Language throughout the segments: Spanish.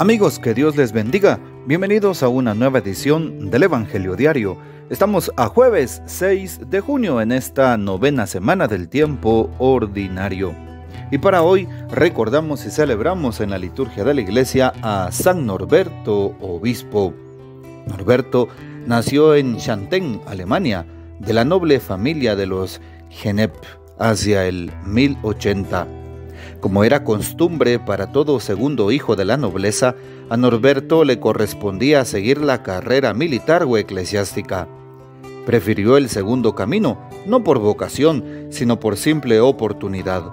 Amigos, que Dios les bendiga. Bienvenidos a una nueva edición del Evangelio Diario. Estamos a jueves 6 de junio en esta novena semana del tiempo ordinario. Y para hoy recordamos y celebramos en la liturgia de la iglesia a San Norberto, obispo. Norberto nació en Xanten, Alemania, de la noble familia de los Genep, hacia el 1080. Como era costumbre para todo segundo hijo de la nobleza, a Norberto le correspondía seguir la carrera militar o eclesiástica. Prefirió el segundo camino, no por vocación, sino por simple oportunidad.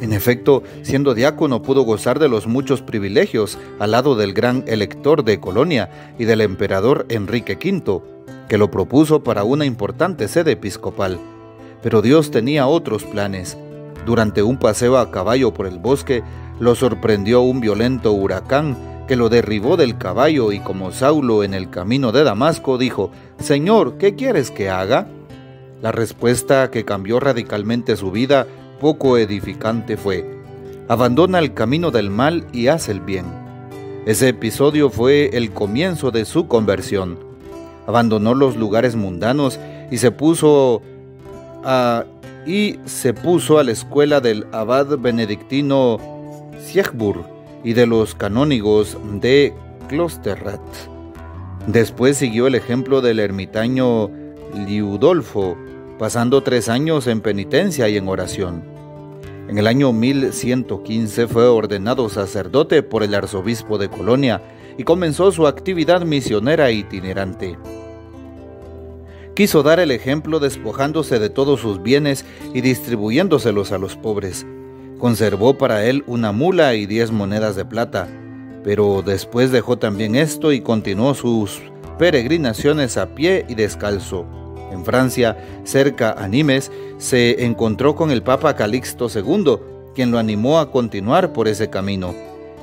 En efecto, siendo diácono pudo gozar de los muchos privilegios al lado del gran elector de Colonia y del emperador Enrique V, que lo propuso para una importante sede episcopal. Pero Dios tenía otros planes. Durante un paseo a caballo por el bosque, lo sorprendió un violento huracán que lo derribó del caballo y como Saulo en el camino de Damasco dijo: «Señor, ¿qué quieres que haga?». La respuesta, que cambió radicalmente su vida, poco edificante fue: «Abandona el camino del mal y haz el bien». Ese episodio fue el comienzo de su conversión. Abandonó los lugares mundanos y se puso a la escuela del abad benedictino Siegburg y de los canónigos de Klosterrat. Después siguió el ejemplo del ermitaño Liudolfo, pasando 3 años en penitencia y en oración. En el año 1115 fue ordenado sacerdote por el arzobispo de Colonia y comenzó su actividad misionera itinerante. Quiso dar el ejemplo despojándose de todos sus bienes y distribuyéndoselos a los pobres. Conservó para él una mula y 10 monedas de plata, pero después dejó también esto y continuó sus peregrinaciones a pie y descalzo. En Francia, cerca a Nimes, se encontró con el Papa Calixto II, quien lo animó a continuar por ese camino.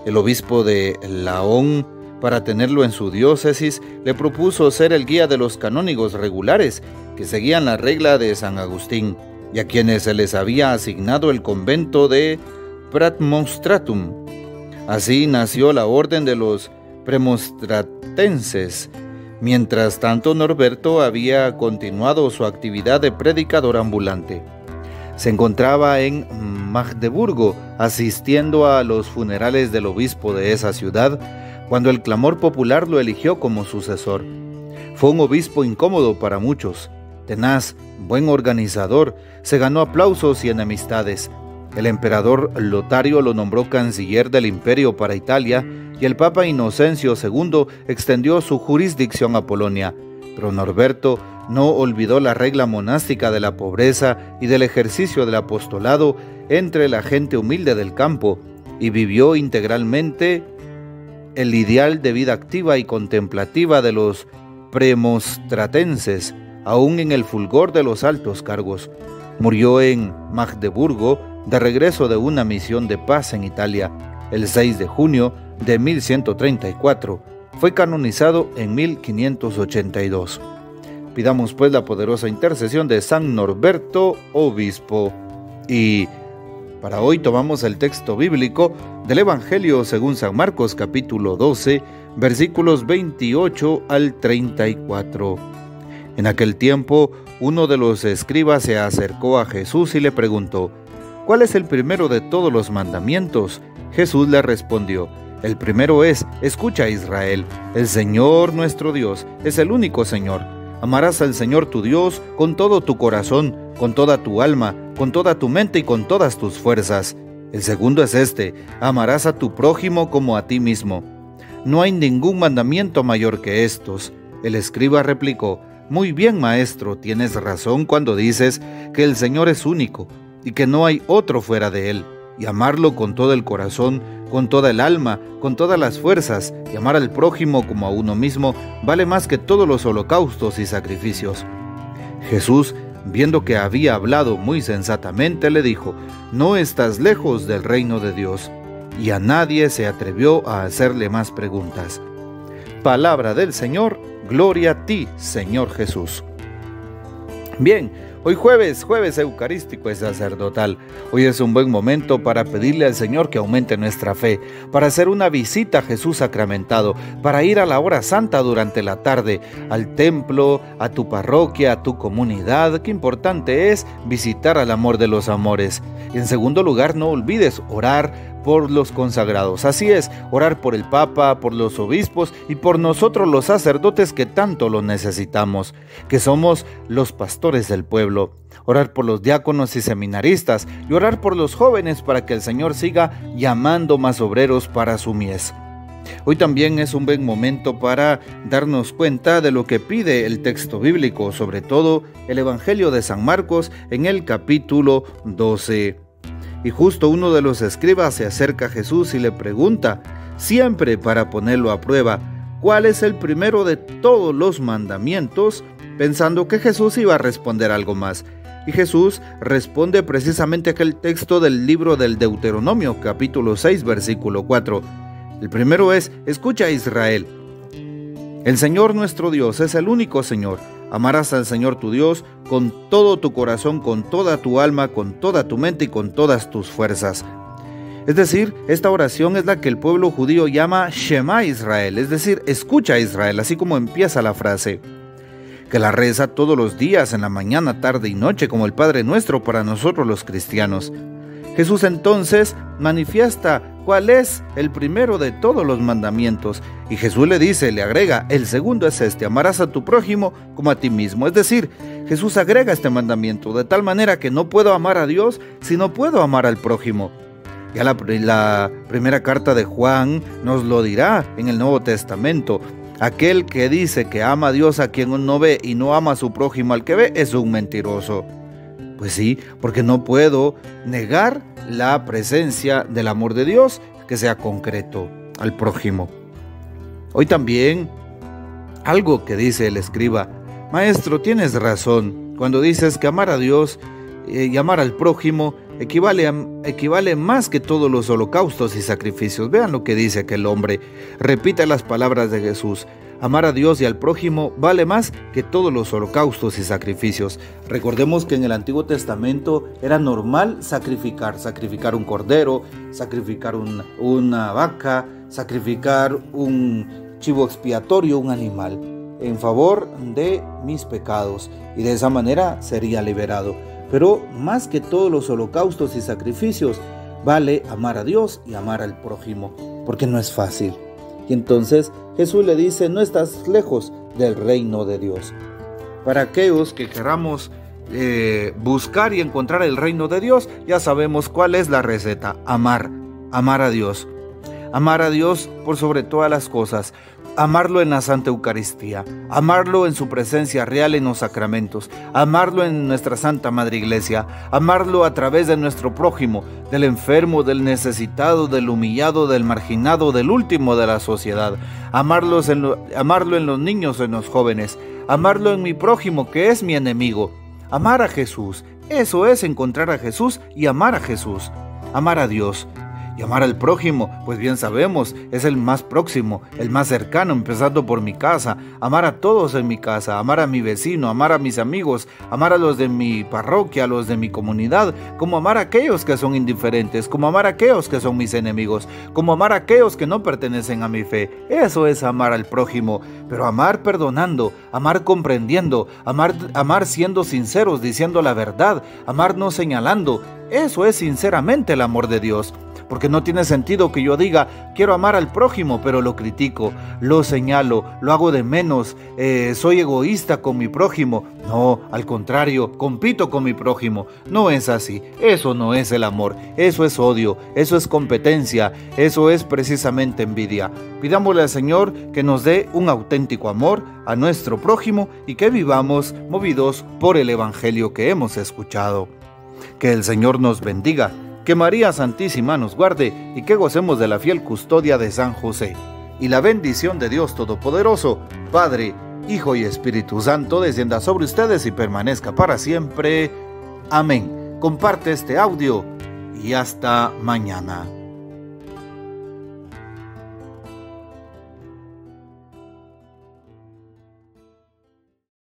El obispo de Laon, para tenerlo en su diócesis, le propuso ser el guía de los canónigos regulares, que seguían la regla de San Agustín, y a quienes se les había asignado el convento de Praemonstratum. Así nació la orden de los premonstratenses. Mientras tanto, Norberto había continuado su actividad de predicador ambulante. Se encontraba en Magdeburgo, asistiendo a los funerales del obispo de esa ciudad, cuando el clamor popular lo eligió como sucesor. Fue un obispo incómodo para muchos. Tenaz, buen organizador, se ganó aplausos y enemistades. El emperador Lotario lo nombró canciller del imperio para Italia y el Papa Inocencio II extendió su jurisdicción a Polonia. Pero Norberto no olvidó la regla monástica de la pobreza y del ejercicio del apostolado entre la gente humilde del campo y vivió integralmente el ideal de vida activa y contemplativa de los premonstratenses, aún en el fulgor de los altos cargos. Murió en Magdeburgo, de regreso de una misión de paz en Italia, el 6 de junio de 1134. Fue canonizado en 1582. Pidamos pues la poderosa intercesión de San Norberto, obispo. Y para hoy tomamos el texto bíblico del Evangelio según San Marcos, capítulo 12, versículos 28 al 34. En aquel tiempo, uno de los escribas se acercó a Jesús y le preguntó: ¿cuál es el primero de todos los mandamientos? Jesús le respondió: el primero es: escucha, Israel, el Señor nuestro Dios es el único Señor. Amarás al Señor tu Dios con todo tu corazón, con toda tu alma, con toda tu mente y con todas tus fuerzas. El segundo es este: amarás a tu prójimo como a ti mismo. No hay ningún mandamiento mayor que estos. El escriba replicó: muy bien, maestro, tienes razón cuando dices que el Señor es único y que no hay otro fuera de él, y amarlo con todo el corazón, con toda el alma, con todas las fuerzas, y amar al prójimo como a uno mismo vale más que todos los holocaustos y sacrificios. Jesús, viendo que había hablado muy sensatamente, le dijo: no estás lejos del reino de Dios. Y a nadie se atrevió a hacerle más preguntas. Palabra del Señor, gloria a ti, Señor Jesús. Bien, Hoy jueves eucarístico y sacerdotal. Hoy es un buen momento para pedirle al Señor que aumente nuestra fe, para hacer una visita a Jesús sacramentado, para ir a la hora santa durante la tarde, al templo, a tu parroquia, a tu comunidad. Qué importante es visitar al amor de los amores. Y en segundo lugar, no olvides orar por los consagrados. Así es, orar por el Papa, por los obispos y por nosotros los sacerdotes que tanto lo necesitamos, que somos los pastores del pueblo. Orar por los diáconos y seminaristas y orar por los jóvenes para que el Señor siga llamando más obreros para su mies. Hoy también es un buen momento para darnos cuenta de lo que pide el texto bíblico, sobre todo el Evangelio de San Marcos en el capítulo 12. Y justo uno de los escribas se acerca a Jesús y le pregunta, siempre para ponerlo a prueba, ¿cuál es el primero de todos los mandamientos? Pensando que Jesús iba a responder algo más. Y Jesús responde precisamente aquel texto del libro del Deuteronomio, capítulo 6, versículo 4. El primero es, escucha Israel. El Señor nuestro Dios es el único Señor. Amarás al Señor tu Dios con todo tu corazón, con toda tu alma, con toda tu mente y con todas tus fuerzas. Es decir, esta oración es la que el pueblo judío llama Shema Israel, es decir, escucha Israel, así como empieza la frase. Que la reza todos los días, en la mañana, tarde y noche, como el Padre Nuestro para nosotros los cristianos. Jesús entonces manifiesta cuál es el primero de todos los mandamientos. Y Jesús le dice, le agrega, el segundo es este, amarás a tu prójimo como a ti mismo. Es decir, Jesús agrega este mandamiento, de tal manera que no puedo amar a Dios si no puedo amar al prójimo. Ya la primera carta de Juan nos lo dirá en el Nuevo Testamento. Aquel que dice que ama a Dios a quien no ve y no ama a su prójimo al que ve es un mentiroso. Pues sí, porque no puedo negar la presencia del amor de Dios que sea concreto al prójimo. Hoy también, algo que dice el escriba, maestro, tienes razón, cuando dices que amar a Dios y amar al prójimo equivale más que todos los holocaustos y sacrificios. Vean lo que dice aquel hombre, repite las palabras de Jesús. Amar a Dios y al prójimo vale más que todos los holocaustos y sacrificios. Recordemos que en el Antiguo Testamento era normal sacrificar un cordero, sacrificar una vaca, sacrificar un chivo expiatorio, un animal, en favor de mis pecados, y de esa manera sería liberado. Pero más que todos los holocaustos y sacrificios, vale amar a Dios y amar al prójimo, porque no es fácil. Y entonces Jesús le dice, no estás lejos del reino de Dios. Para aquellos que queramos buscar y encontrar el reino de Dios, ya sabemos cuál es la receta, amar a Dios. Amar a Dios por sobre todas las cosas, amarlo en la Santa Eucaristía, amarlo en su presencia real en los sacramentos, amarlo en nuestra Santa Madre Iglesia, amarlo a través de nuestro prójimo, del enfermo, del necesitado, del humillado, del marginado, del último de la sociedad, amarlo en los niños, en los jóvenes, amarlo en mi prójimo que es mi enemigo, amar a Jesús. Eso es encontrar a Jesús y amar a Jesús, amar a Dios. Y amar al prójimo, pues bien sabemos, es el más próximo, el más cercano, empezando por mi casa, amar a todos en mi casa, amar a mi vecino, amar a mis amigos, amar a los de mi parroquia, a los de mi comunidad, como amar a aquellos que son indiferentes, como amar a aquellos que son mis enemigos, como amar a aquellos que no pertenecen a mi fe. Eso es amar al prójimo, pero amar perdonando, amar comprendiendo, amar siendo sinceros, diciendo la verdad, amar no señalando. Eso es sinceramente el amor de Dios. Porque no tiene sentido que yo diga, quiero amar al prójimo, pero lo critico, lo señalo, lo hago de menos, soy egoísta con mi prójimo. No, al contrario, compito con mi prójimo. No es así, eso no es el amor, eso es odio, eso es competencia, eso es precisamente envidia. Pidámosle al Señor que nos dé un auténtico amor a nuestro prójimo y que vivamos movidos por el Evangelio que hemos escuchado. Que el Señor nos bendiga. Que María Santísima nos guarde y que gocemos de la fiel custodia de San José. Y la bendición de Dios Todopoderoso, Padre, Hijo y Espíritu Santo, descienda sobre ustedes y permanezca para siempre. Amén. Comparte este audio y hasta mañana.